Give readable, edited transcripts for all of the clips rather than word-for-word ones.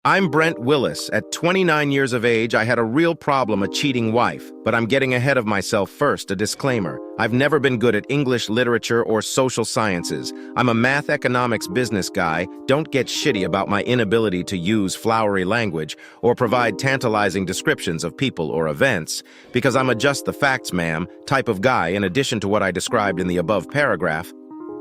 I'm Brent Willis. At 29 years of age, I had a real problem, a cheating wife, but I'm getting ahead of myself first, a disclaimer. I've never been good at English, literature, or social sciences. I'm a math economics business guy. Don't get shitty about my inability to use flowery language or provide tantalizing descriptions of people or events, because I'm a just the facts, ma'am, type of guy in addition to what I described in the above paragraph.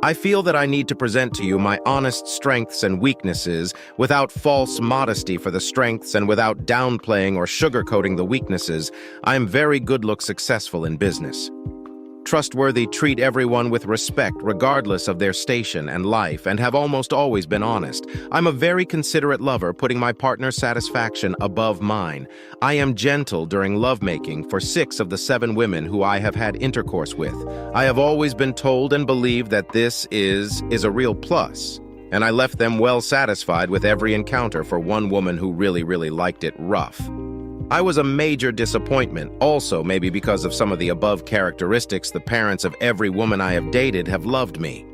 I feel that I need to present to you my honest strengths and weaknesses without false modesty for the strengths and without downplaying or sugarcoating the weaknesses. I am very good-look successful in business. Trustworthy, treat everyone with respect regardless of their station and life, and have almost always been honest. I'm a very considerate lover, putting my partner's satisfaction above mine. I am gentle during lovemaking for 6 of the 7 women who I have had intercourse with. I have always been told and believed that this is a real plus, and I left them well satisfied with every encounter for one woman who really liked it rough. I was a major disappointment, also maybe because of some of the above characteristics. The parents of every woman I have dated have loved me.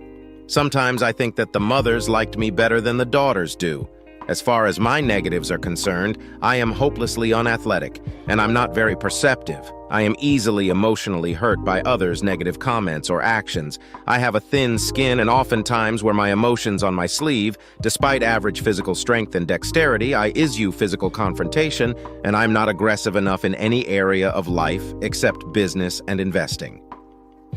Sometimes I think that the mothers liked me better than the daughters do. As far as my negatives are concerned, I am hopelessly unathletic, and I'm not very perceptive. I am easily emotionally hurt by others' negative comments or actions. I have a thin skin and oftentimes wear my emotions on my sleeve. Despite average physical strength and dexterity, I issue physical confrontation, and I'm not aggressive enough in any area of life except business and investing.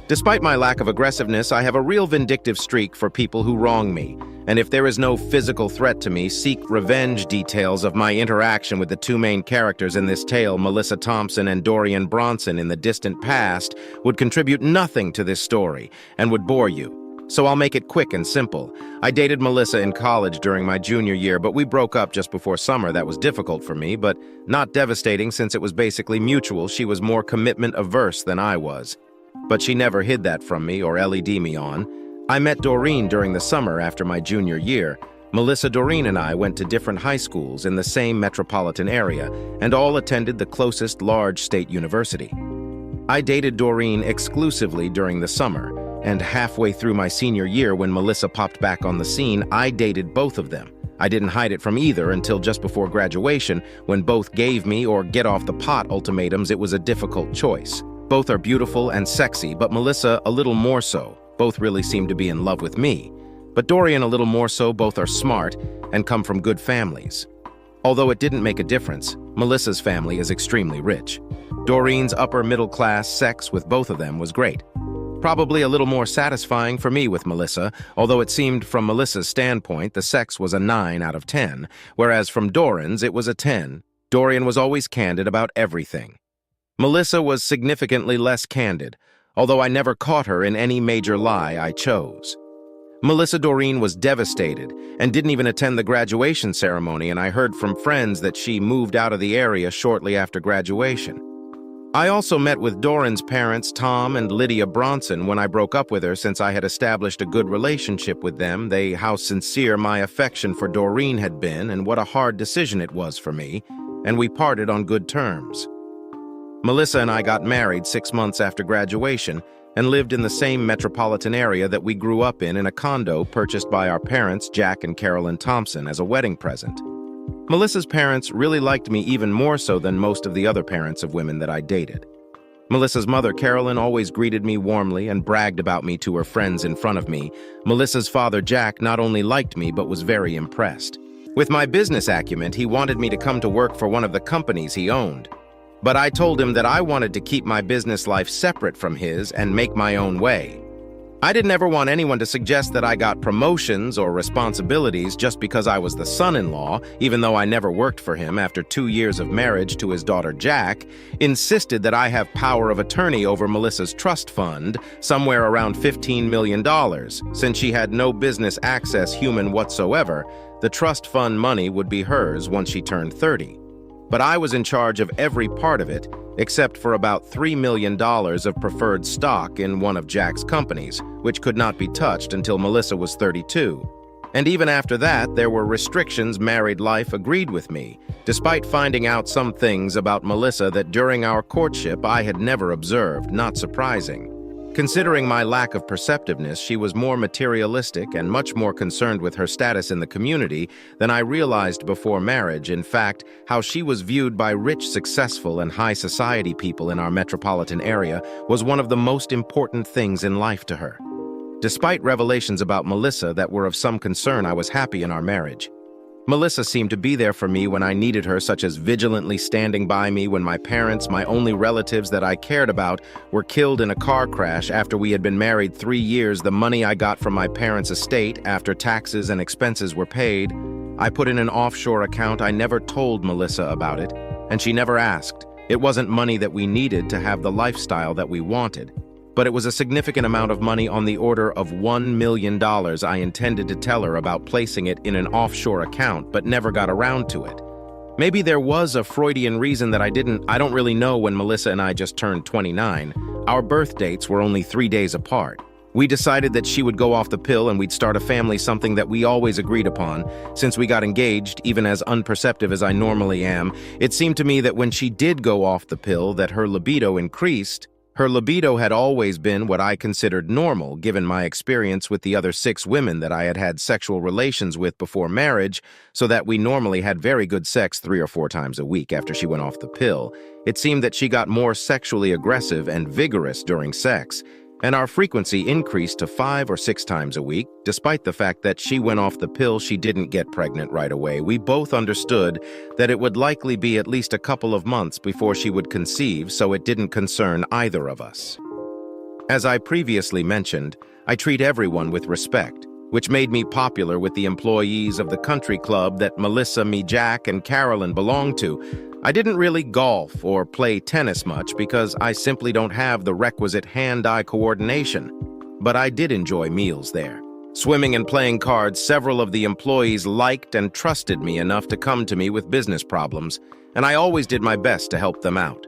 Despite my lack of aggressiveness, I have a real vindictive streak for people who wrong me, and if there is no physical threat to me, seek revenge. Details of my interaction with the 2 main characters in this tale, Melissa Thompson and Dorian Bronson, in the distant past, would contribute nothing to this story and would bore you. So I'll make it quick and simple. I dated Melissa in college during my junior year, but we broke up just before summer. That was difficult for me, but not devastating since it was basically mutual. She was more commitment averse than I was. But she never hid that from me or LED me on. I met Doreen during the summer after my junior year. Melissa, Doreen, and I went to different high schools in the same metropolitan area and all attended the closest large state university. I dated Doreen exclusively during the summer, and halfway through my senior year when Melissa popped back on the scene, I dated both of them. I didn't hide it from either until just before graduation, when both gave me or get off the pot ultimatums. It was a difficult choice. Both are beautiful and sexy, but Melissa a little more so. Both really seem to be in love with me. But Dorian a little more so. Both are smart and come from good families. Although it didn't make a difference, Melissa's family is extremely rich. Doreen's upper middle class sex with both of them was great. Probably a little more satisfying for me with Melissa, although it seemed from Melissa's standpoint the sex was a 9 out of 10, whereas from Dorian's it was a 10. Dorian was always candid about everything. Melissa was significantly less candid, although I never caught her in any major lie I chose. Melissa Doreen was devastated and didn't even attend the graduation ceremony, and I heard from friends that she moved out of the area shortly after graduation. I also met with Doreen's parents, Tom and Lydia Bronson, when I broke up with her since I had established a good relationship with them. How sincere my affection for Doreen had been and what a hard decision it was for me, and we parted on good terms. Melissa and I got married 6 months after graduation and lived in the same metropolitan area that we grew up in a condo purchased by our parents, Jack and Carolyn Thompson, as a wedding present. Melissa's parents really liked me even more so than most of the other parents of women that I dated. Melissa's mother, Carolyn, always greeted me warmly and bragged about me to her friends in front of me. Melissa's father, Jack, not only liked me but was very impressed. With my business acumen, he wanted me to come to work for one of the companies he owned. But I told him that I wanted to keep my business life separate from his and make my own way. I didn't ever want anyone to suggest that I got promotions or responsibilities just because I was the son-in-law, even though I never worked for him. After 2 years of marriage to his daughter Jack, insisted that I have power of attorney over Melissa's trust fund, somewhere around $15 million. Since she had no business access human whatsoever, the trust fund money would be hers once she turned 30. But I was in charge of every part of it, except for about $3 million of preferred stock in one of Jack's companies, which could not be touched until Melissa was 32. And even after that, there were restrictions. Married life agreed with me, despite finding out some things about Melissa that during our courtship I had never observed. Not surprising. Considering my lack of perceptiveness, she was more materialistic and much more concerned with her status in the community than I realized before marriage. In fact, how she was viewed by rich, successful, and high society people in our metropolitan area was one of the most important things in life to her. Despite revelations about Melissa that were of some concern, I was happy in our marriage. Melissa seemed to be there for me when I needed her, such as vigilantly standing by me when my parents, my only relatives that I cared about, were killed in a car crash after we had been married 3 years. The money I got from my parents' estate after taxes and expenses were paid, I put in an offshore account. I never told Melissa about it, and she never asked. It wasn't money that we needed to have the lifestyle that we wanted, but it was a significant amount of money, on the order of $1 million. I intended to tell her about placing it in an offshore account, but never got around to it. Maybe there was a Freudian reason that I don't really know. When Melissa and I just turned 29, our birth dates were only 3 days apart. We decided that she would go off the pill and we'd start a family, something that we always agreed upon. Since we got engaged, even as unperceptive as I normally am, it seemed to me that when she did go off the pill, that her libido increased. Her libido had always been what I considered normal, given my experience with the other 6 women that I had had sexual relations with before marriage, so that we normally had very good sex 3 or 4 times a week after she went off the pill. It seemed that she got more sexually aggressive and vigorous during sex, and our frequency increased to 5 or 6 times a week. Despite the fact that she went off the pill, she didn't get pregnant right away. We both understood that it would likely be at least a couple of months before she would conceive, so it didn't concern either of us. As I previously mentioned, I treat everyone with respect, which made me popular with the employees of the country club that Melissa, me, Jack, and Carolyn belonged to. I didn't really golf or play tennis much because I simply don't have the requisite hand-eye coordination, but I did enjoy meals there. Swimming and playing cards, several of the employees liked and trusted me enough to come to me with business problems, and I always did my best to help them out.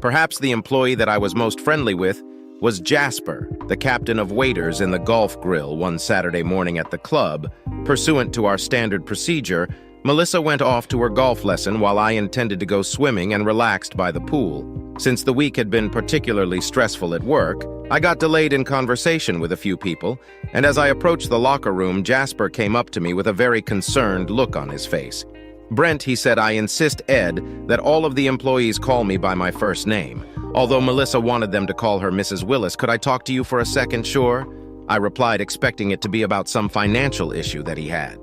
Perhaps the employee that I was most friendly with was Jasper, the captain of waiters in the golf grill. One Saturday morning at the club, pursuant to our standard procedure, Melissa went off to her golf lesson while I intended to go swimming and relaxed by the pool. Since the week had been particularly stressful at work, I got delayed in conversation with a few people, and as I approached the locker room, Jasper came up to me with a very concerned look on his face. "Brent," he said, "I insist, Ed, that all of the employees call me by my first name. Although Melissa wanted them to call her Mrs. Willis, could I talk to you for a second, sure?" I replied, expecting it to be about some financial issue that he had.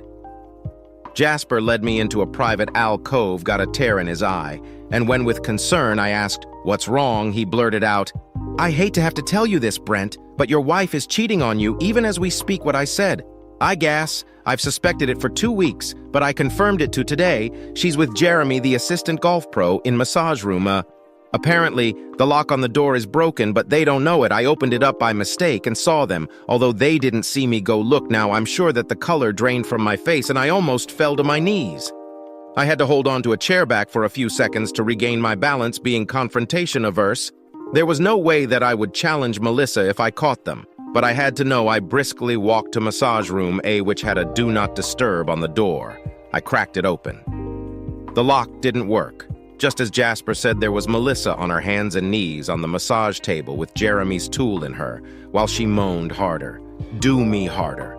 Jasper led me into a private alcove, got a tear in his eye, and when with concern I asked, "What's wrong?" he blurted out, "I hate to have to tell you this, Brent, but your wife is cheating on you even as we speak." What I said, "I guess. I've suspected it for 2 weeks, but I confirmed it today. She's with Jeremy, the assistant golf pro, in massage room. Apparently, the lock on the door is broken, but they don't know it. I opened it up by mistake and saw them, although they didn't see me go look. Now I'm sure that the color drained from my face and I almost fell to my knees. I had to hold on to a chair back for a few seconds to regain my balance, being confrontation averse. There was no way that I would challenge Melissa if I caught them, but I had to know. I briskly walked to massage room A, which had a do not disturb on the door. I cracked it open. The lock didn't work. Just as Jasper said, there was Melissa on her hands and knees on the massage table with Jeremy's tool in her, while she moaned harder. "Do me harder."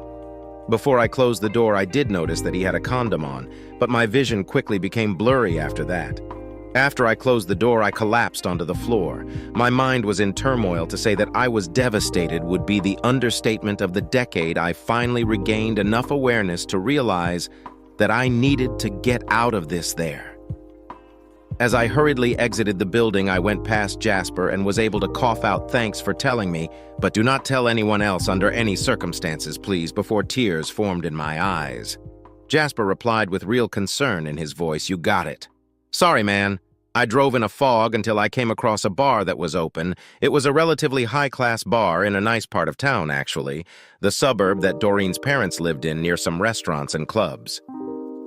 Before I closed the door, I did notice that he had a condom on, but my vision quickly became blurry after that. After I closed the door, I collapsed onto the floor. My mind was in turmoil. To say that I was devastated would be the understatement of the decade. I finally regained enough awareness to realize that I needed to get out of this there. As I hurriedly exited the building, I went past Jasper and was able to cough out, "Thanks for telling me, but do not tell anyone else under any circumstances, please," before tears formed in my eyes. Jasper replied with real concern in his voice, "You got it." "Sorry, man. I drove in a fog until I came across a bar that was open. It was a relatively high-class bar in a nice part of town, actually, the suburb that Doreen's parents lived in, near some restaurants and clubs.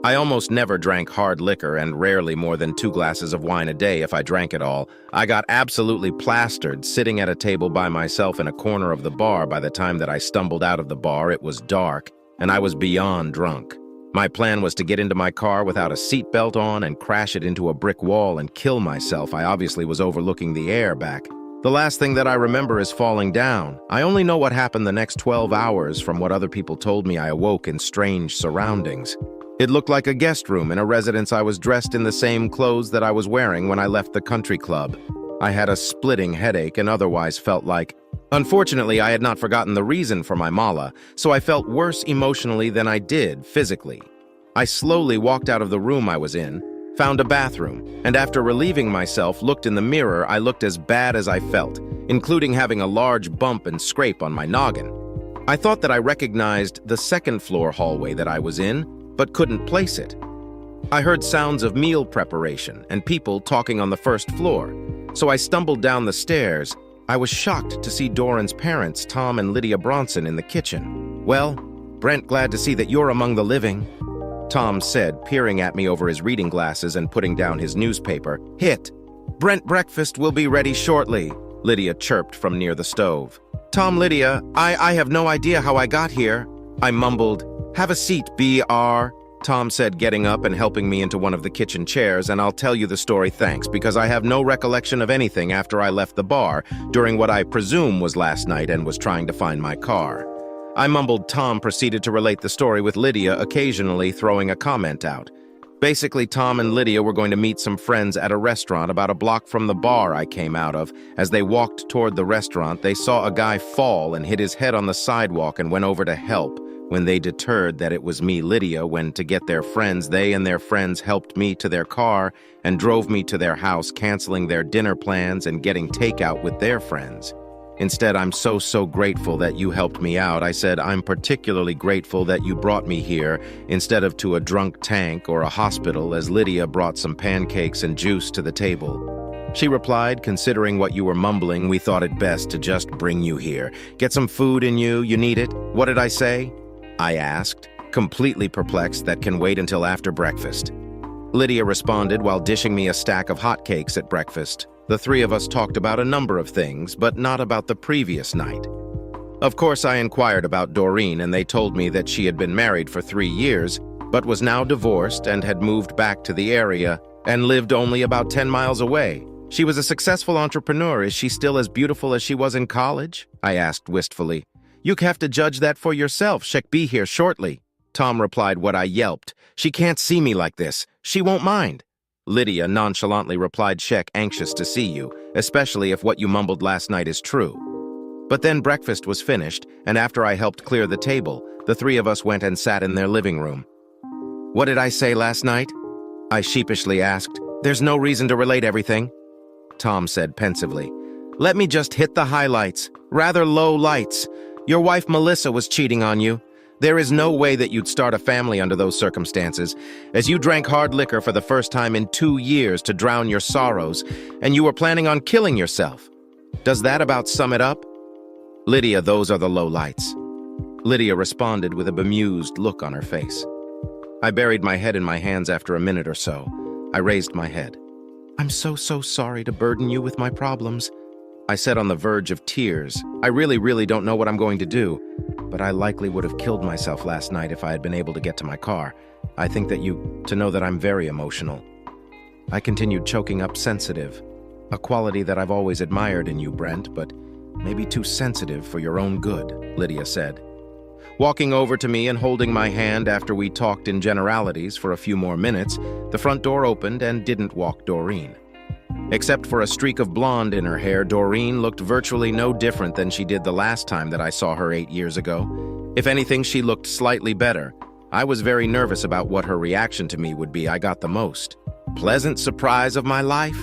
I almost never drank hard liquor and rarely more than 2 glasses of wine a day if I drank at all. I got absolutely plastered sitting at a table by myself in a corner of the bar. By the time that I stumbled out of the bar, it was dark, and I was beyond drunk. My plan was to get into my car without a seatbelt on and crash it into a brick wall and kill myself. I obviously was overlooking the airbag. The last thing that I remember is falling down. I only know what happened the next 12 hours from what other people told me. I awoke in strange surroundings. It looked like a guest room in a residence. I was dressed in the same clothes that I was wearing when I left the country club. I had a splitting headache and otherwise felt like... Unfortunately, I had not forgotten the reason for my mala, so I felt worse emotionally than I did physically. I slowly walked out of the room I was in, found a bathroom, and after relieving myself, looked in the mirror. I looked as bad as I felt, including having a large bump and scrape on my noggin. I thought that I recognized the second-floor hallway that I was in, but couldn't place it. I heard sounds of meal preparation and people talking on the first floor, so I stumbled down the stairs. I was shocked to see Doran's parents, Tom and Lydia Bronson, in the kitchen. "Well, Brent, glad to see that you're among the living," Tom said, peering at me over his reading glasses and putting down his newspaper. "Hit! Brent, breakfast will be ready shortly," Lydia chirped from near the stove. "Tom, Lydia, I have no idea how I got here," I mumbled. "Have a seat, BR," Tom said, getting up and helping me into one of the kitchen chairs, "and I'll tell you the story, thanks, because I have no recollection of anything after I left the bar during what I presume was last night and was trying to find my car." I mumbled. Tom proceeded to relate the story with Lydia, occasionally throwing a comment out. Basically, Tom and Lydia were going to meet some friends at a restaurant about a block from the bar I came out of. As they walked toward the restaurant, they saw a guy fall and hit his head on the sidewalk and went over to help. When they deterred that it was me, Lydia, when to get their friends, they and their friends helped me to their car and drove me to their house, canceling their dinner plans and getting takeout with their friends. Instead, "I'm so grateful that you helped me out," I said. "I'm particularly grateful that you brought me here instead of to a drunk tank or a hospital," as Lydia brought some pancakes and juice to the table. She replied, "Considering what you were mumbling, we thought it best to just bring you here. Get some food in you, you need it." "What did I say?" I asked, completely perplexed. "That can wait until after breakfast." Lydia responded while dishing me a stack of hotcakes at breakfast. The three of us talked about a number of things, but not about the previous night. Of course, I inquired about Doreen, and they told me that she had been married for 3 years, but was now divorced and had moved back to the area and lived only about 10 miles away. She was a successful entrepreneur. "Is she still as beautiful as she was in college?" I asked wistfully. "You have to judge that for yourself. She'll be here shortly." Tom replied what I yelped. "She can't see me like this. She won't mind." Lydia nonchalantly replied, "Sheck, anxious to see you, especially if what you mumbled last night is true." But then breakfast was finished, and after I helped clear the table, the three of us went and sat in their living room. "What did I say last night?" I sheepishly asked. "There's no reason to relate everything," Tom said pensively. "Let me just hit the highlights. Rather low lights. Your wife Melissa was cheating on you. There is no way that you'd start a family under those circumstances, as you drank hard liquor for the first time in 2 years to drown your sorrows, and you were planning on killing yourself. Does that about sum it up?" "Lydia, those are the low lights," Lydia responded with a bemused look on her face. I buried my head in my hands after a minute or so. I raised my head. "I'm so sorry to burden you with my problems," I said on the verge of tears. "I really don't know what I'm going to do, but I likely would have killed myself last night if I had been able to get to my car. I think that to know that I'm very emotional." I continued, choking up, "Sensitive. A quality that I've always admired in you, Brent, but maybe too sensitive for your own good," Lydia said. Walking over to me and holding my hand after we talked in generalities for a few more minutes, the front door opened and didn't walk Doreen. Except for a streak of blonde in her hair, Doreen looked virtually no different than she did the last time that I saw her 8 years ago. If anything, she looked slightly better. I was very nervous about what her reaction to me would be. I got the most pleasant surprise of my life.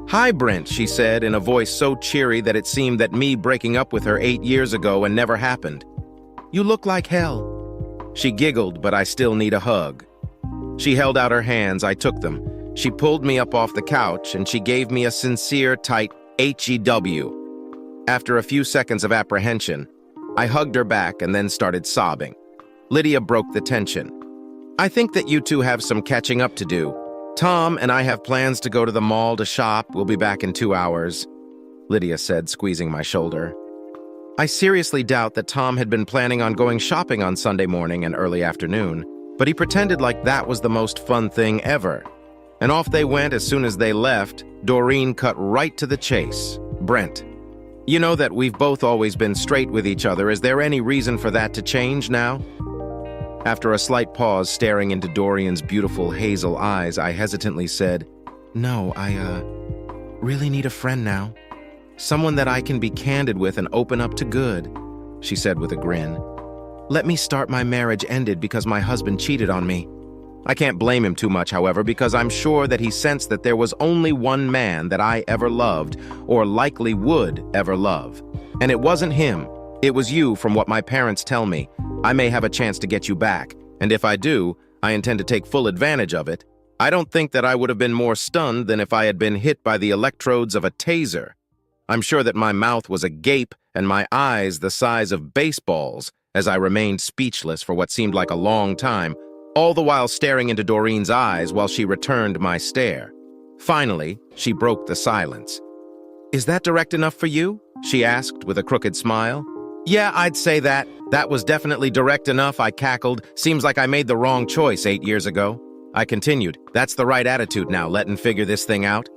"Hi, Brent," she said in a voice so cheery that it seemed that me breaking up with her 8 years ago and never happened. "You look like hell." She giggled, "But I still need a hug." She held out her hands. I took them. She pulled me up off the couch, and she gave me a sincere, tight HEW. After a few seconds of apprehension, I hugged her back and then started sobbing. Lydia broke the tension. "I think that you two have some catching up to do. Tom and I have plans to go to the mall to shop. We'll be back in 2 hours," Lydia said, squeezing my shoulder. I seriously doubt that Tom had been planning on going shopping on Sunday morning and early afternoon, but he pretended like that was the most fun thing ever. And off they went. As soon as they left, Doreen cut right to the chase. Brent, you know that we've both always been straight with each other. Is there any reason for that to change now? After a slight pause staring into Dorian's beautiful hazel eyes, I hesitantly said, "No, I really need a friend now. Someone that I can be candid with and open up to good," she said with a grin. "Let me start. My marriage ended because my husband cheated on me." I can't blame him too much, however, because I'm sure that he sensed that there was only one man that I ever loved, or likely would ever love. And it wasn't him. It was you, from what my parents tell me. I may have a chance to get you back, and if I do, I intend to take full advantage of it. I don't think that I would have been more stunned than if I had been hit by the electrodes of a taser. I'm sure that my mouth was agape and my eyes the size of baseballs as I remained speechless for what seemed like a long time, all the while staring into Doreen's eyes while she returned my stare. Finally, she broke the silence. "Is that direct enough for you?" she asked with a crooked smile. "Yeah, I'd say that. That was definitely direct enough," I cackled. "Seems like I made the wrong choice 8 years ago." I continued, "That's the right attitude now, letting figure this thing out."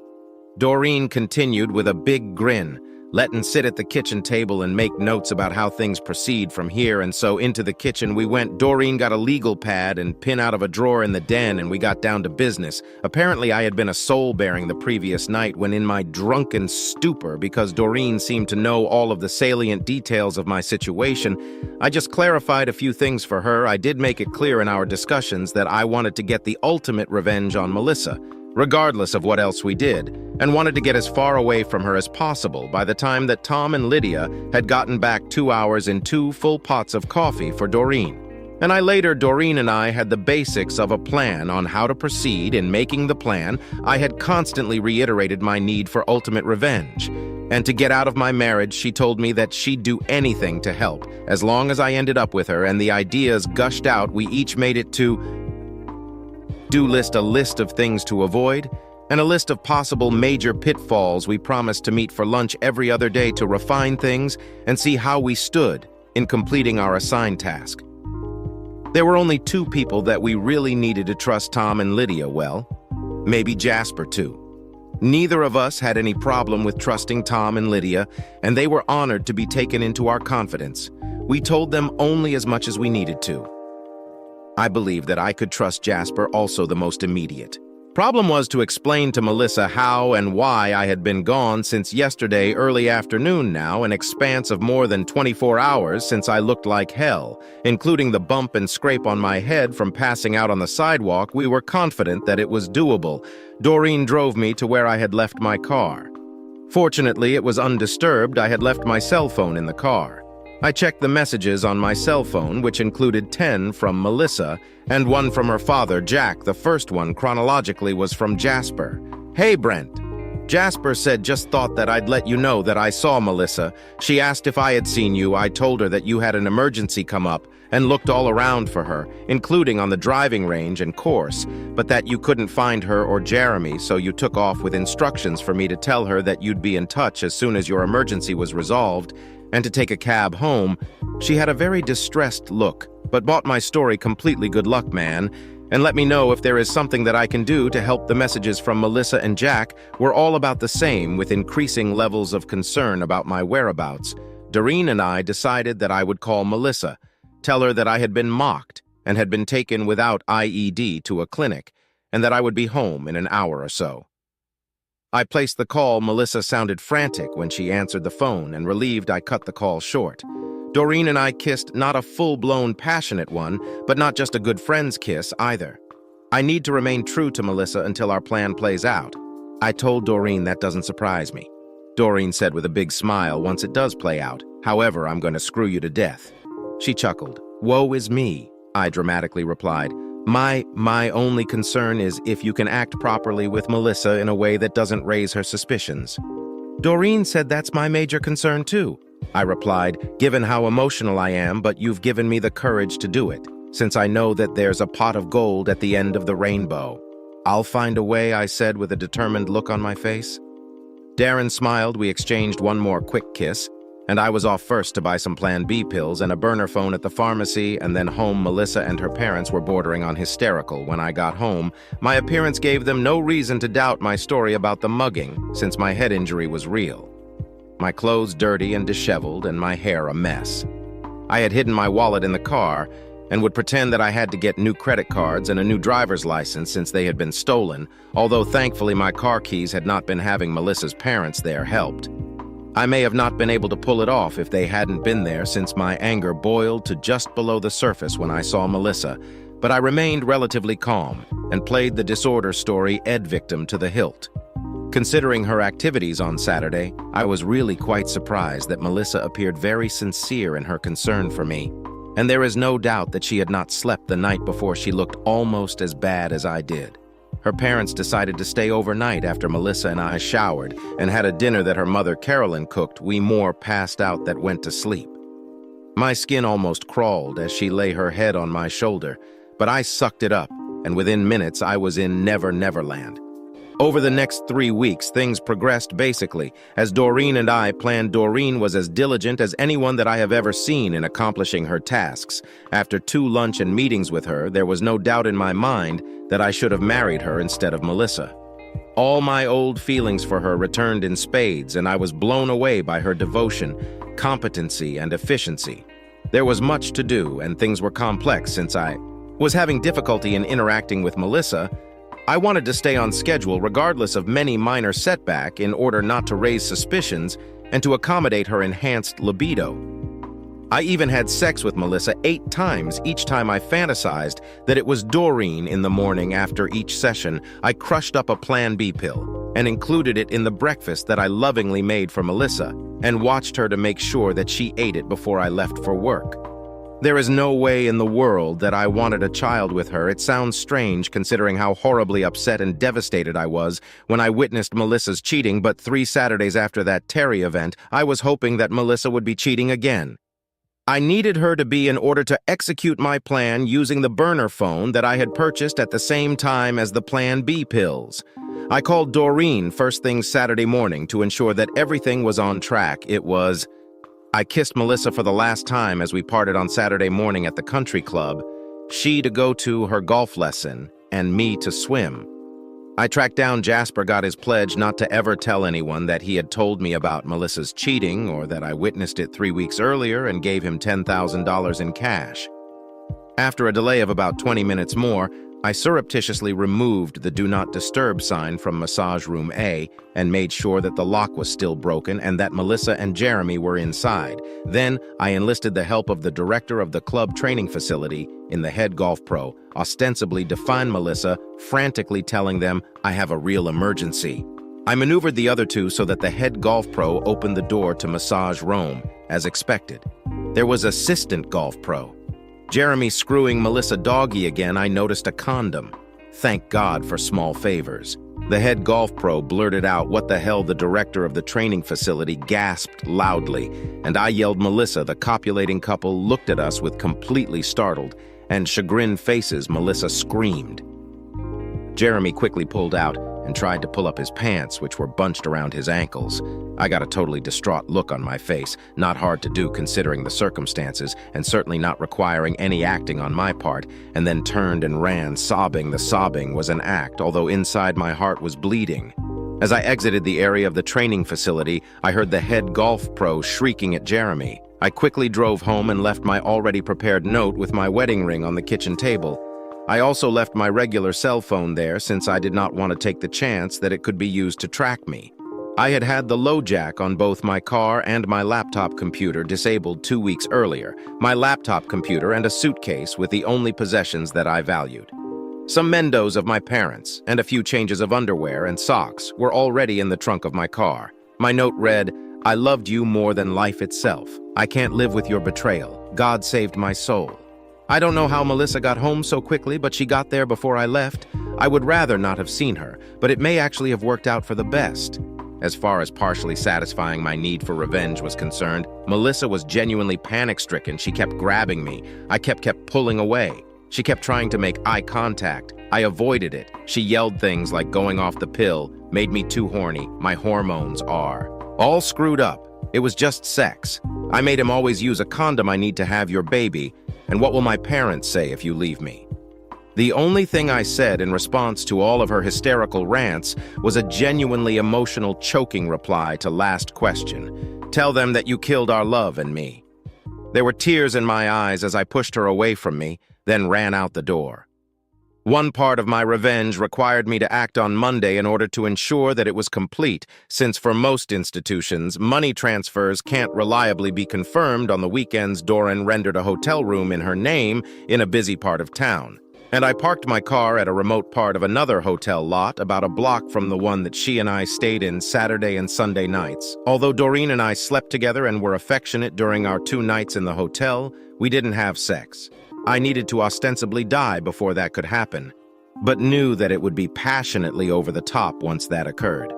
Doreen continued with a big grin, letting sit at the kitchen table and make notes about how things proceed from here, and so into the kitchen we went. Doreen got a legal pad and pin out of a drawer in the den, and we got down to business. Apparently I had been a soul-bearing the previous night when in my drunken stupor, because Doreen seemed to know all of the salient details of my situation, I just clarified a few things for her. I did make it clear in our discussions that I wanted to get the ultimate revenge on Melissa, regardless of what else we did, and wanted to get as far away from her as possible. By the time that Tom and Lydia had gotten back 2 hours and 2 full pots of coffee for Doreen. And Doreen and I had the basics of a plan on how to proceed. In making the plan, I had constantly reiterated my need for ultimate revenge. And to get out of my marriage, she told me that she'd do anything to help, as long as I ended up with her, and the ideas gushed out. We each made it to list a list of things to avoid, and a list of possible major pitfalls. We promised to meet for lunch every other day to refine things and see how we stood in completing our assigned task. There were only 2 people that we really needed to trust, Tom and Lydia. Well, maybe Jasper too. Neither of us had any problem with trusting Tom and Lydia, and they were honored to be taken into our confidence. We told them only as much as we needed to. I believed that I could trust Jasper also the most immediate. Problem was to explain to Melissa how and why I had been gone since yesterday early afternoon. Now an expanse of more than 24 hours since I looked like hell, including the bump and scrape on my head from passing out on the sidewalk. We were confident that it was doable. Doreen drove me to where I had left my car. Fortunately, it was undisturbed. I had left my cell phone in the car. I checked the messages on my cell phone, which included 10 from Melissa and 1 from her father, Jack. The first one, chronologically, was from Jasper. "Hey, Brent. Jasper said just thought that I'd let you know that I saw Melissa. She asked if I had seen you. I told her that you had an emergency come up and looked all around for her, including on the driving range and course, but that you couldn't find her or Jeremy, so you took off with instructions for me to tell her that you'd be in touch as soon as your emergency was resolved, and to take a cab home." She had a very distressed look, but bought my story completely. "Good luck, man, and let me know if there is something that I can do to help." The messages from Melissa and Jack were all about the same, with increasing levels of concern about my whereabouts. Doreen and I decided that I would call Melissa, tell her that I had been mocked and had been taken without IED to a clinic, and that I would be home in an hour or so. I placed the call. Melissa sounded frantic when she answered the phone, and relieved I cut the call short. Doreen and I kissed, not a full-blown passionate one, but not just a good friend's kiss either. I need to remain true to Melissa until our plan plays out. I told Doreen that doesn't surprise me. Doreen said with a big smile, "Once it does play out, however, I'm going to screw you to death." She chuckled. "Woe is me," I dramatically replied. My only concern is if you can act properly with Melissa in a way that doesn't raise her suspicions." Doreen said that's my major concern too, I replied, "given how emotional I am, but you've given me the courage to do it, since I know that there's a pot of gold at the end of the rainbow." "I'll find a way," I said with a determined look on my face. Darren smiled. We exchanged one more quick kiss, and I was off first to buy some Plan B pills and a burner phone at the pharmacy, and then home. Melissa and her parents were bordering on hysterical when I got home. My appearance gave them no reason to doubt my story about the mugging, since my head injury was real. my clothes dirty and disheveled, and my hair a mess. I had hidden my wallet in the car and would pretend that I had to get new credit cards and a new driver's license since they had been stolen, although thankfully my car keys had not been having Melissa's parents there helped. I may have not been able to pull it off if they hadn't been there, since my anger boiled to just below the surface when I saw Melissa, but I remained relatively calm and played the disorder story Ed victim to the hilt. Considering her activities on Saturday, I was really quite surprised that Melissa appeared very sincere in her concern for me, and there is no doubt that she had not slept the night before she looked almost as bad as I did. Her parents decided to stay overnight after Melissa and I showered and had a dinner that her mother Carolyn cooked. We more passed out than went to sleep. My skin almost crawled as she lay her head on my shoulder, but I sucked it up, and within minutes I was in Never Never Land. Over the next 3 weeks, things progressed basically. As Doreen and I planned, Doreen was as diligent as anyone that I have ever seen in accomplishing her tasks. After 2 lunch and meetings with her, there was no doubt in my mind that I should have married her instead of Melissa. All my old feelings for her returned in spades, and I was blown away by her devotion, competency, and efficiency. There was much to do, and things were complex since I was having difficulty in interacting with Melissa. I wanted to stay on schedule regardless of many minor setback in order not to raise suspicions and to accommodate her enhanced libido. I even had sex with Melissa 8 times, each time I fantasized that it was Doreen in the morning after each session. I crushed up a Plan B pill and included it in the breakfast that I lovingly made for Melissa and watched her to make sure that she ate it before I left for work. There is no way in the world that I wanted a child with her. It sounds strange considering how horribly upset and devastated I was when I witnessed Melissa's cheating, but 3 Saturdays after that Terry event, I was hoping that Melissa would be cheating again. I needed her to be in order to execute my plan using the burner phone that I had purchased at the same time as the Plan B pills. I called Doreen first thing Saturday morning to ensure that everything was on track. I kissed Melissa for the last time as we parted on Saturday morning at the country club, she to go to her golf lesson and me to swim. I tracked down Jasper, got his pledge not to ever tell anyone that he had told me about Melissa's cheating or that I witnessed it 3 weeks earlier, and gave him $10,000 in cash. After a delay of about 20 minutes more, I surreptitiously removed the Do Not Disturb sign from Massage Room A and made sure that the lock was still broken and that Melissa and Jeremy were inside. Then I enlisted the help of the director of the club training facility in the head golf pro, ostensibly to find Melissa, frantically telling them I have a real emergency. I maneuvered the other 2 so that the head golf pro opened the door to Massage Room, as expected. There was assistant golf pro. Jeremy screwing Melissa doggy again. I noticed a condom. Thank God for small favors. The head golf pro blurted out what the hell. The director of the training facility gasped loudly, and I yelled Melissa. The copulating couple looked at us with completely startled and chagrined faces. Melissa screamed. Jeremy quickly pulled out and tried to pull up his pants, which were bunched around his ankles. I got a totally distraught look on my face, not hard to do considering the circumstances, and certainly not requiring any acting on my part, and then turned and ran, sobbing. The sobbing was an act, although inside my heart was bleeding. As I exited the area of the training facility, I heard the head golf pro shrieking at Jeremy. I quickly drove home and left my already prepared note with my wedding ring on the kitchen table. I also left my regular cell phone there since I did not want to take the chance that it could be used to track me. I had had the low jack on both my car and my laptop computer disabled 2 weeks earlier, my laptop computer and a suitcase with the only possessions that I valued. Some mendos of my parents and a few changes of underwear and socks were already in the trunk of my car. My note read, "I loved you more than life itself. I can't live with your betrayal. God saved my soul." I don't know how Melissa got home so quickly, but she got there before I left. I would rather not have seen her, but it may actually have worked out for the best. As far as partially satisfying my need for revenge was concerned, Melissa was genuinely panic-stricken. She kept grabbing me. I kept pulling away. She kept trying to make eye contact. I avoided it. She yelled things like going off the pill, made me too horny, my hormones are. All screwed up. It was just sex. I made him always use a condom. I need to have your baby. And what will my parents say if you leave me? The only thing I said in response to all of her hysterical rants was a genuinely emotional, choking reply to last question. Tell them that you killed our love and me. There were tears in my eyes as I pushed her away from me, then ran out the door. One part of my revenge required me to act on Monday in order to ensure that it was complete, since for most institutions, money transfers can't reliably be confirmed on the weekends. Doran rendered a hotel room in her name in a busy part of town, and I parked my car at a remote part of another hotel lot about a block from the one that she and I stayed in Saturday and Sunday nights. Although Doreen and I slept together and were affectionate during our 2 nights in the hotel, we didn't have sex. I needed to ostensibly die before that could happen, but knew that it would be passionately over the top once that occurred.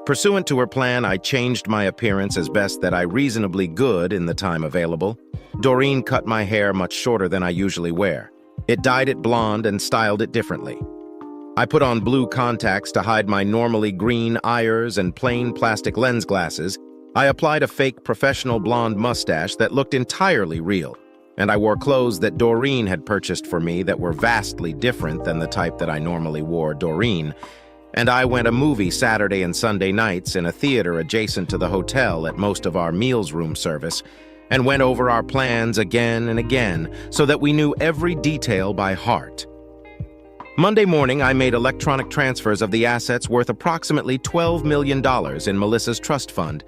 Pursuant to her plan, I changed my appearance as best that I reasonably could in the time available. Doreen cut my hair much shorter than I usually wear. It dyed it blonde and styled it differently. I put on blue contacts to hide my normally green eyes and plain plastic lens glasses. I applied a fake professional blonde mustache that looked entirely real, and I wore clothes that Doreen had purchased for me that were vastly different than the type that I normally wore. Doreen and I went a movie Saturday and Sunday nights in a theater adjacent to the hotel at most of our meals room service, and went over our plans again and again so that we knew every detail by heart. Monday morning, I made electronic transfers of the assets worth approximately $12 million in Melissa's trust fund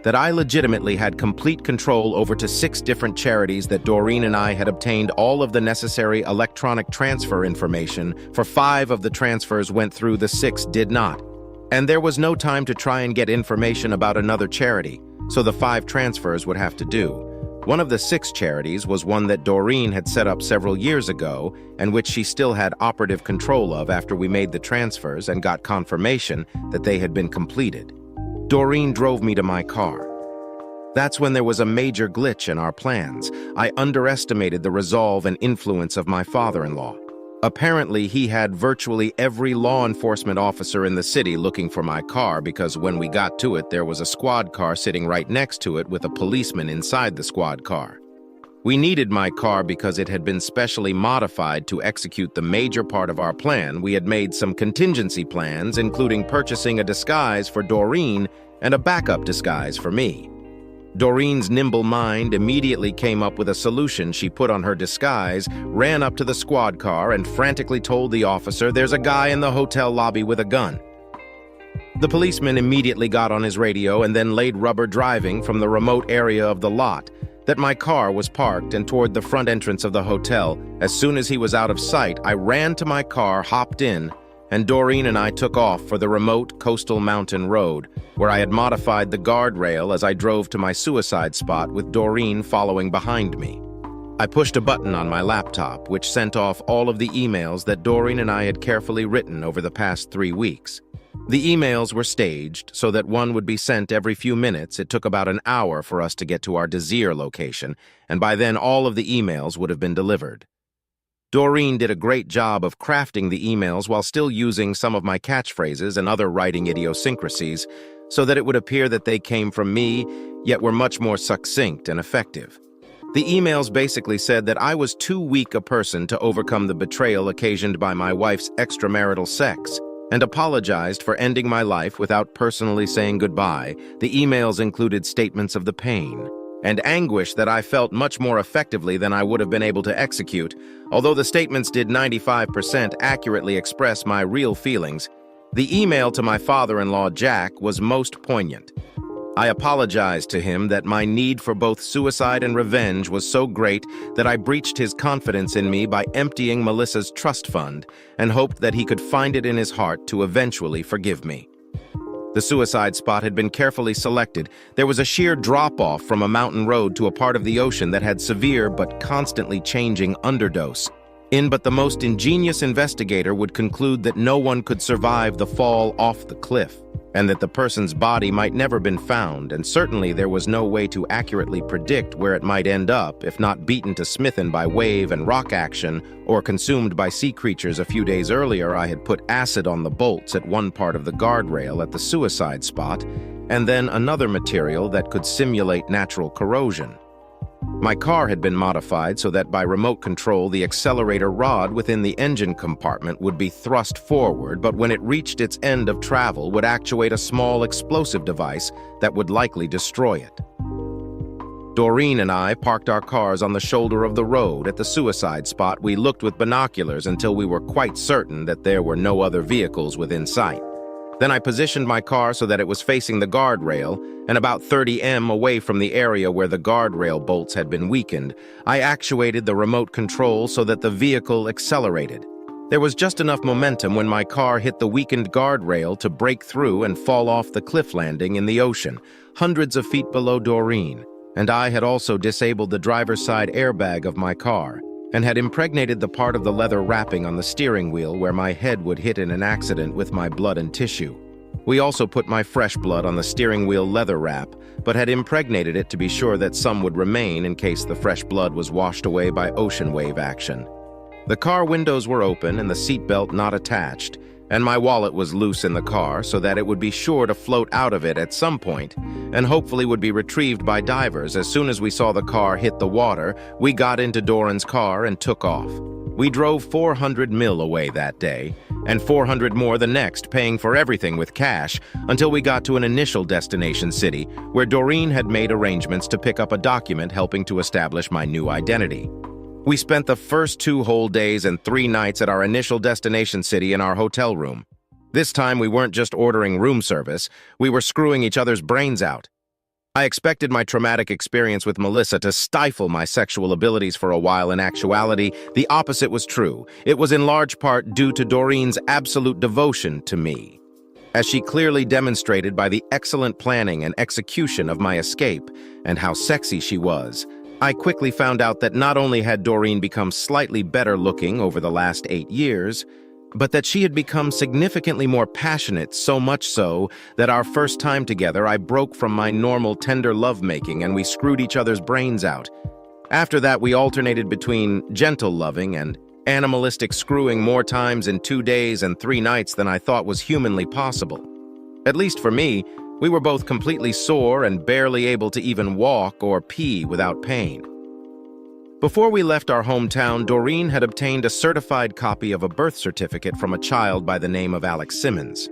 that I legitimately had complete control over to 6 different charities that Doreen and I had obtained all of the necessary electronic transfer information for. 5 of the transfers went through, the 6 did not. And there was no time to try and get information about another charity, so the 5 transfers would have to do. One of the 6 charities was one that Doreen had set up several years ago and which she still had operative control of after we made the transfers and got confirmation that they had been completed. Doreen drove me to my car. That's when there was a major glitch in our plans. I underestimated the resolve and influence of my father-in-law. Apparently, he had virtually every law enforcement officer in the city looking for my car because when we got to it, there was a squad car sitting right next to it with a policeman inside the squad car. We needed my car because it had been specially modified to execute the major part of our plan. We had made some contingency plans, including purchasing a disguise for Doreen and a backup disguise for me. Doreen's nimble mind immediately came up with a solution. She put on her disguise, ran up to the squad car, and frantically told the officer, "There's a guy in the hotel lobby with a gun." The policeman immediately got on his radio and then laid rubber driving from the remote area of the lot that my car was parked and toward the front entrance of the hotel. As soon as he was out of sight, I ran to my car, hopped in, and Doreen and I took off for the remote coastal mountain road, where I had modified the guardrail as I drove to my suicide spot with Doreen following behind me. I pushed a button on my laptop, which sent off all of the emails that Doreen and I had carefully written over the past 3 weeks. The emails were staged so that one would be sent every few minutes. It took about an hour for us to get to our deceiver location, and by then all of the emails would have been delivered. Doreen did a great job of crafting the emails while still using some of my catchphrases and other writing idiosyncrasies so that it would appear that they came from me, yet were much more succinct and effective. The emails basically said that I was too weak a person to overcome the betrayal occasioned by my wife's extramarital sex, and apologized for ending my life without personally saying goodbye. The emails included statements of the pain and anguish that I felt much more effectively than I would have been able to execute. Although the statements did 95% accurately express my real feelings, the email to my father-in-law, Jack, was most poignant. I apologized to him that my need for both suicide and revenge was so great that I breached his confidence in me by emptying Melissa's trust fund and hoped that he could find it in his heart to eventually forgive me. The suicide spot had been carefully selected. There was a sheer drop-off from a mountain road to a part of the ocean that had severe but constantly changing underdose. But the most ingenious investigator would conclude that no one could survive the fall off the cliff, and that the person's body might never been found, and certainly there was no way to accurately predict where it might end up if not beaten to smithen by wave and rock action or consumed by sea creatures. A few days earlier, I had put acid on the bolts at one part of the guardrail at the suicide spot, and then another material that could simulate natural corrosion. My car had been modified so that by remote control, the accelerator rod within the engine compartment would be thrust forward, but when it reached its end of travel, would actuate a small explosive device that would likely destroy it. Doreen and I parked our cars on the shoulder of the road at the suicide spot. We looked with binoculars until we were quite certain that there were no other vehicles within sight. Then I positioned my car so that it was facing the guardrail, and about 30 m away from the area where the guardrail bolts had been weakened. I actuated the remote control so that the vehicle accelerated. There was just enough momentum when my car hit the weakened guardrail to break through and fall off the cliff landing in the ocean, hundreds of feet below Doreen. And I had also disabled the driver's side airbag of my car and had impregnated the part of the leather wrapping on the steering wheel where my head would hit in an accident with my blood and tissue. We also put my fresh blood on the steering wheel leather wrap, but had impregnated it to be sure that some would remain in case the fresh blood was washed away by ocean wave action. The car windows were open and the seatbelt not attached, and my wallet was loose in the car so that it would be sure to float out of it at some point and hopefully would be retrieved by divers. As soon as we saw the car hit the water, we got into Doran's car and took off. We drove 400 mil away that day and 400 more the next, paying for everything with cash until we got to an initial destination city where Doreen had made arrangements to pick up a document helping to establish my new identity. We spent the first 2 whole days and 3 nights at our initial destination city in our hotel room. This time we weren't just ordering room service, we were screwing each other's brains out. I expected my traumatic experience with Melissa to stifle my sexual abilities for a while. In actuality, the opposite was true. It was in large part due to Doreen's absolute devotion to me, as she clearly demonstrated by the excellent planning and execution of my escape and how sexy she was. I quickly found out that not only had Doreen become slightly better looking over the last 8 years, but that she had become significantly more passionate, so much so that our first time together I broke from my normal tender lovemaking and we screwed each other's brains out. After that, we alternated between gentle loving and animalistic screwing more times in 2 days and 3 nights than I thought was humanly possible. At least for me, we were both completely sore and barely able to even walk or pee without pain. Before we left our hometown, Doreen had obtained a certified copy of a birth certificate from a child by the name of Alex Simmons.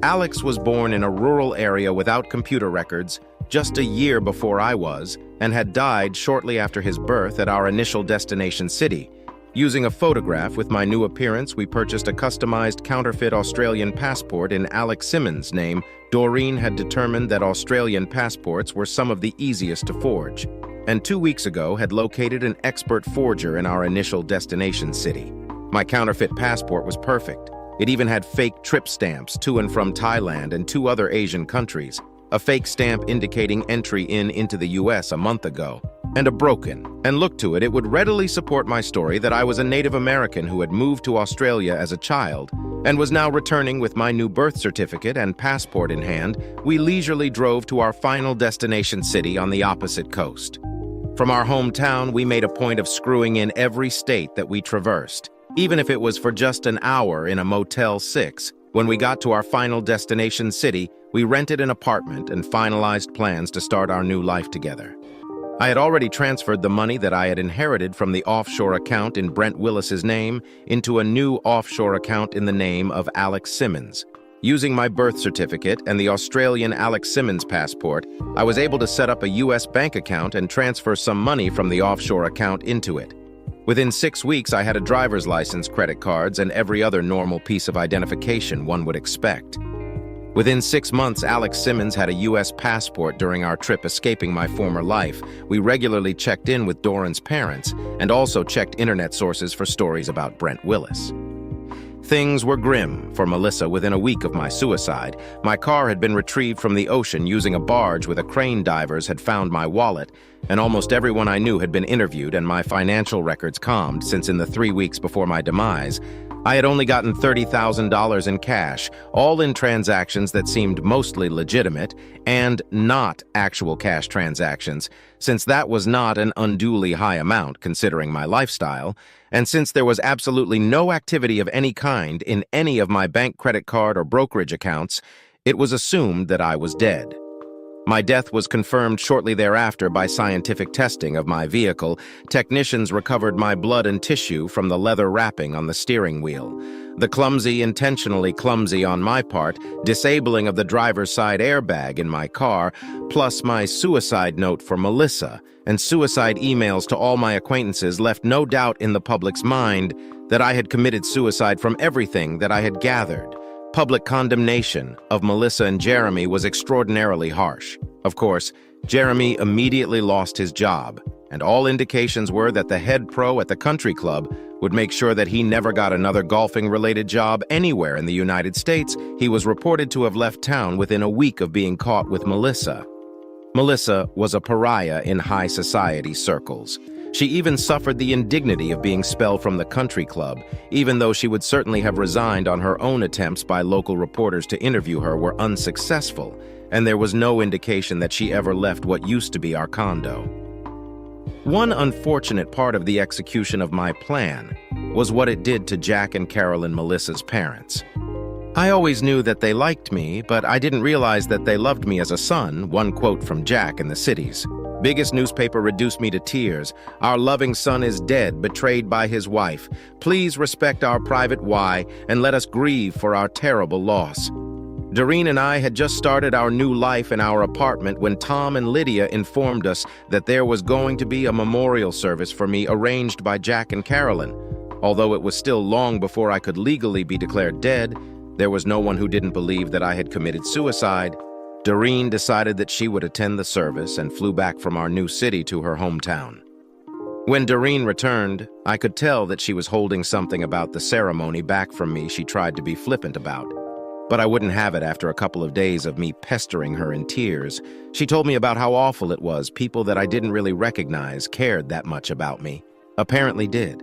Alex was born in a rural area without computer records just a year before I was, and had died shortly after his birth at our initial destination city. Using a photograph with my new appearance, we purchased a customized counterfeit Australian passport in Alex Simmons' name. Doreen had determined that Australian passports were some of the easiest to forge, and 2 weeks ago had located an expert forger in our initial destination city. My counterfeit passport was perfect. It even had fake trip stamps to and from Thailand and 2 other Asian countries, a fake stamp indicating entry into the US a month ago, and a broken, and look to it, it would readily support my story that I was a Native American who had moved to Australia as a child and was now returning with my new birth certificate and passport in hand. We leisurely drove to our final destination city on the opposite coast. From our hometown, we made a point of screwing in every state that we traversed, even if it was for just an hour in a Motel 6. When we got to our final destination city, we rented an apartment and finalized plans to start our new life together. I had already transferred the money that I had inherited from the offshore account in Brent Willis's name into a new offshore account in the name of Alex Simmons. Using my birth certificate and the Australian Alex Simmons passport, I was able to set up a US bank account and transfer some money from the offshore account into it. Within 6 weeks, I had a driver's license, credit cards, and every other normal piece of identification one would expect. Within 6 months, Alex Simmons had a US passport during our trip escaping my former life. We regularly checked in with Doran's parents and also checked internet sources for stories about Brent Willis. Things were grim for Melissa within a week of my suicide. My car had been retrieved from the ocean using a barge with a crane. Divers had found my wallet, and almost everyone I knew had been interviewed and my financial records combed, since in the 3 weeks before my demise, I had only gotten $30,000 in cash, all in transactions that seemed mostly legitimate and not actual cash transactions, since that was not an unduly high amount considering my lifestyle, and since there was absolutely no activity of any kind in any of my bank, credit card, or brokerage accounts, it was assumed that I was dead. My death was confirmed shortly thereafter by scientific testing of my vehicle. Technicians recovered my blood and tissue from the leather wrapping on the steering wheel. The intentionally clumsy on my part, disabling of the driver's side airbag in my car, plus my suicide note for Melissa, and suicide emails to all my acquaintances left no doubt in the public's mind that I had committed suicide from everything that I had gathered. Public condemnation of Melissa and Jeremy was extraordinarily harsh. Of course, Jeremy immediately lost his job, and all indications were that the head pro at the country club would make sure that he never got another golfing-related job anywhere in the United States. He was reported to have left town within a week of being caught with Melissa. Melissa was a pariah in high society circles. She even suffered the indignity of being expelled from the country club, even though she would certainly have resigned on her own. Attempts by local reporters to interview her were unsuccessful, and there was no indication that she ever left what used to be our condo. One unfortunate part of the execution of my plan was what it did to Jack and Carolyn, Melissa's parents. I always knew that they liked me, but I didn't realize that they loved me as a son. One quote from Jack in the cities. Biggest newspaper reduced me to tears. Our loving son is dead, betrayed by his wife. Please respect our private why and let us grieve for our terrible loss. Doreen and I had just started our new life in our apartment when Tom and Lydia informed us that there was going to be a memorial service for me arranged by Jack and Carolyn. Although it was still long before I could legally be declared dead, there was no one who didn't believe that I had committed suicide. Doreen decided that she would attend the service and flew back from our new city to her hometown. When Doreen returned, I could tell that she was holding something about the ceremony back from me she tried to be flippant about. But I wouldn't have it after a couple of days of me pestering her in tears. She told me about how awful it was people that I didn't really recognize cared that much about me. Apparently did.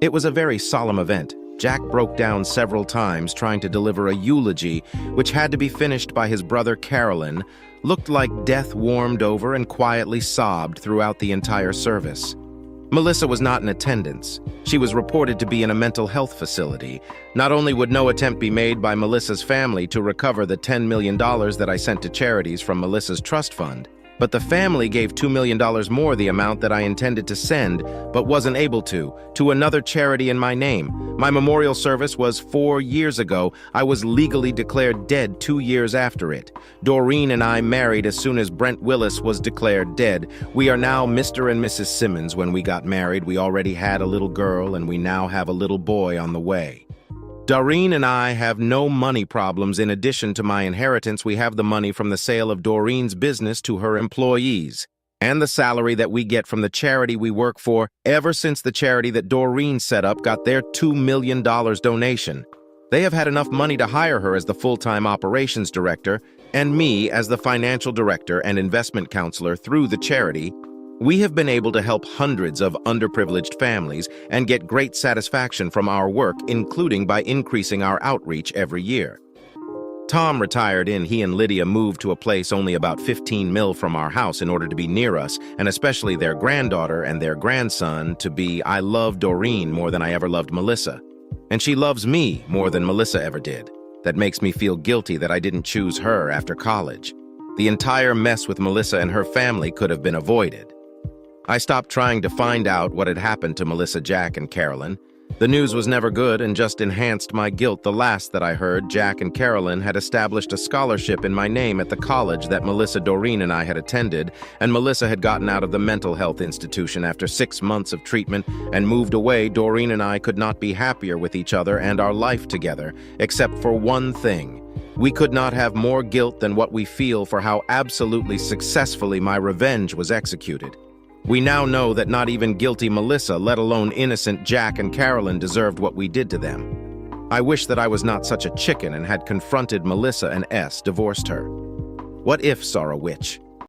It was a very solemn event. Jack broke down several times trying to deliver a eulogy, which had to be finished by his brother Carolyn, looked like death warmed over and quietly sobbed throughout the entire service. Melissa was not in attendance. She was reported to be in a mental health facility. Not only would no attempt be made by Melissa's family to recover the $10 million that I sent to charities from Melissa's trust fund, but the family gave $2 million more the amount that I intended to send, but wasn't able to another charity in my name. My memorial service was 4 years ago. I was legally declared dead 2 years after it. Doreen and I married as soon as Brent Willis was declared dead. We are now Mr. and Mrs. Simmons. When we got married, we already had a little girl, and we now have a little boy on the way. Doreen and I have no money problems. In addition to my inheritance, we have the money from the sale of Doreen's business to her employees, and the salary that we get from the charity we work for. Ever since the charity that Doreen set up got their $2 million donation, they have had enough money to hire her as the full-time operations director and me as the financial director and investment counselor through the charity. We have been able to help hundreds of underprivileged families and get great satisfaction from our work, including by increasing our outreach every year. Tom retired he and Lydia moved to a place only about 15 mil from our house in order to be near us, and especially their granddaughter and their grandson to be. I love Doreen more than I ever loved Melissa, and she loves me more than Melissa ever did. That makes me feel guilty that I didn't choose her after college. The entire mess with Melissa and her family could have been avoided. I stopped trying to find out what had happened to Melissa, Jack, and Carolyn. The news was never good and just enhanced my guilt. The last that I heard, Jack and Carolyn had established a scholarship in my name at the college that Melissa, Doreen, and I had attended, and Melissa had gotten out of the mental health institution after 6 months of treatment and moved away. Doreen and I could not be happier with each other and our life together, except for one thing. We could not have more guilt than what we feel for how absolutely successfully my revenge was executed. We now know that not even guilty Melissa, let alone innocent Jack and Carolyn, deserved what we did to them. I wish that I was not such a chicken and had confronted Melissa and divorced her. What if, Sarah Witch?